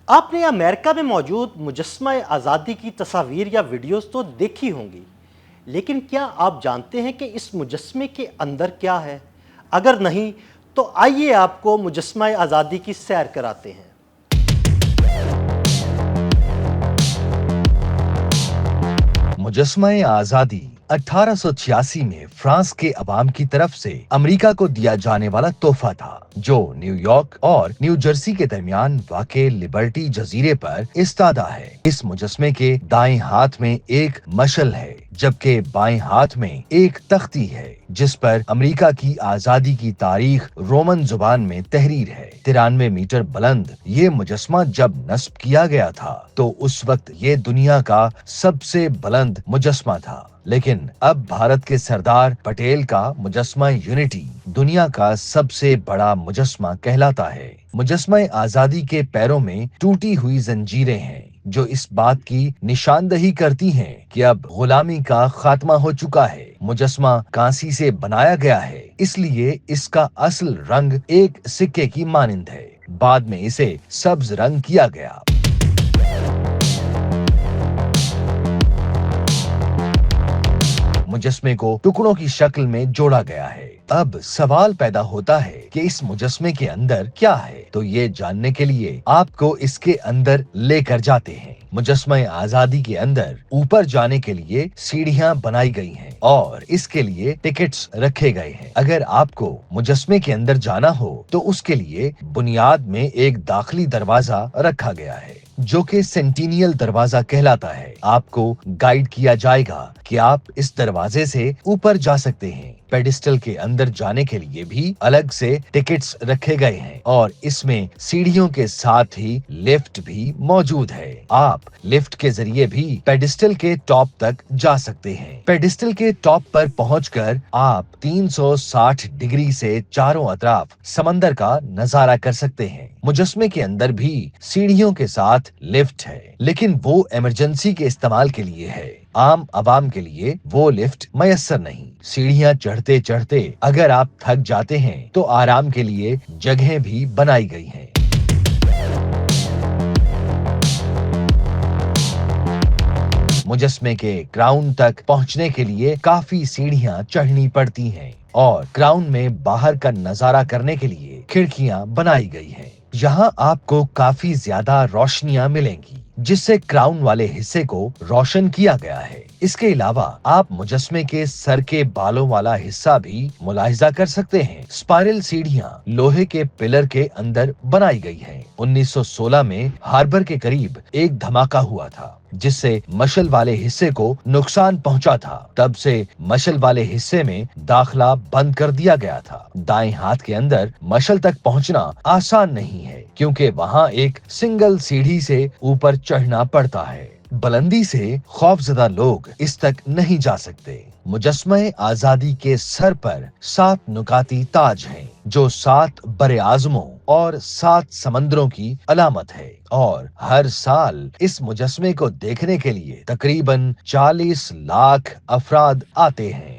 آپ نے امریکہ میں موجود مجسمہ آزادی کی تصاویر یا ویڈیوز تو دیکھی ہوں گی، لیکن کیا آپ جانتے ہیں کہ اس مجسمے کے اندر کیا ہے؟ اگر نہیں تو آئیے آپ کو مجسمہ آزادی کی سیر کراتے ہیں۔ مجسمہ آزادی 1886 میں فرانس کے عوام کی طرف سے امریکہ کو دیا جانے والا تحفہ تھا، جو نیو یارک اور نیو جرسی کے درمیان واقع لبرٹی جزیرے پر استادہ ہے۔ اس مجسمے کے دائیں ہاتھ میں ایک مشعل ہے، جبکہ بائیں ہاتھ میں ایک تختی ہے جس پر امریکہ کی آزادی کی تاریخ رومن زبان میں تحریر ہے۔ 93 میٹر بلند یہ مجسمہ جب نصب کیا گیا تھا تو اس وقت یہ دنیا کا سب سے بلند مجسمہ تھا، لیکن اب بھارت کے سردار پٹیل کا مجسمہ یونٹی دنیا کا سب سے بڑا مجسمہ کہلاتا ہے۔ مجسمہ آزادی کے پیروں میں ٹوٹی ہوئی زنجیریں ہیں، جو اس بات کی نشاندہی کرتی ہیں کہ اب غلامی کا خاتمہ ہو چکا ہے۔ مجسمہ کانسی سے بنایا گیا ہے، اس لیے اس کا اصل رنگ ایک سکے کی مانند ہے، بعد میں اسے سبز رنگ کیا گیا۔ مجسمے کو ٹکڑوں کی شکل میں جوڑا گیا ہے۔ اب سوال پیدا ہوتا ہے کہ اس مجسمے کے اندر کیا ہے، تو یہ جاننے کے لیے آپ کو اس کے اندر لے کر جاتے ہیں۔ مجسمہ آزادی کے اندر اوپر جانے کے لیے سیڑھیاں بنائی گئی ہیں اور اس کے لیے ٹکٹس رکھے گئے ہیں۔ اگر آپ کو مجسمے کے اندر جانا ہو تو اس کے لیے بنیاد میں ایک داخلی دروازہ رکھا گیا ہے، جو کہ سینٹینیل دروازہ کہلاتا ہے۔ آپ کو گائیڈ کیا جائے گا کہ آپ اس دروازے سے اوپر جا سکتے ہیں۔ پیڈسٹل کے اندر جانے کے لیے بھی الگ سے ٹکٹس رکھے گئے ہیں اور اس میں سیڑھیوں کے ساتھ ہی لفٹ بھی موجود ہے۔ آپ لفٹ کے ذریعے بھی پیڈسٹل کے ٹاپ تک جا سکتے ہیں۔ پیڈسٹل کے ٹاپ پر پہنچ کر آپ 360 ڈگری سے چاروں اطراف سمندر کا نظارہ کر سکتے ہیں۔ مجسمے کے اندر بھی سیڑھیوں کے ساتھ لفٹ ہے، لیکن وہ ایمرجنسی کے استعمال کے لیے ہے۔ عام عوام کے لیے وہ لفٹ میسر نہیں۔ سیڑھیاں چڑھتے چڑھتے اگر آپ تھک جاتے ہیں تو آرام کے لیے جگہیں بھی بنائی گئی ہیں۔ مجسمے کے کراؤن تک پہنچنے کے لیے کافی سیڑھیاں چڑھنی پڑتی ہیں اور کراؤن میں باہر کا نظارہ کرنے کے لیے کھڑکیاں بنائی گئی ہیں۔ یہاں آپ کو کافی زیادہ روشنیاں ملیں گی، جس سے کراؤن والے حصے کو روشن کیا گیا ہے۔ اس کے علاوہ آپ مجسمے کے سر کے بالوں والا حصہ بھی ملاحظہ کر سکتے ہیں۔ اسپائرل سیڑھیاں لوہے کے پلر کے اندر بنائی گئی ہیں۔ 1916 میں ہاربر کے قریب ایک دھماکہ ہوا تھا، جس سے مشعل والے حصے کو نقصان پہنچا تھا۔ تب سے مشعل والے حصے میں داخلہ بند کر دیا گیا تھا۔ دائیں ہاتھ کے اندر مشعل تک پہنچنا آسان نہیں ہے، کیونکہ وہاں ایک سنگل سیڑھی سے اوپر چڑھنا پڑتا ہے۔ بلندی سے خوفزدہ لوگ اس تک نہیں جا سکتے۔ مجسمہ آزادی کے سر پر 7 نکاتی تاج ہیں، جو 7 بر اعظموں اور 7 سمندروں کی علامت ہے، اور ہر سال اس مجسمے کو دیکھنے کے لیے تقریباً 40 لاکھ افراد آتے ہیں۔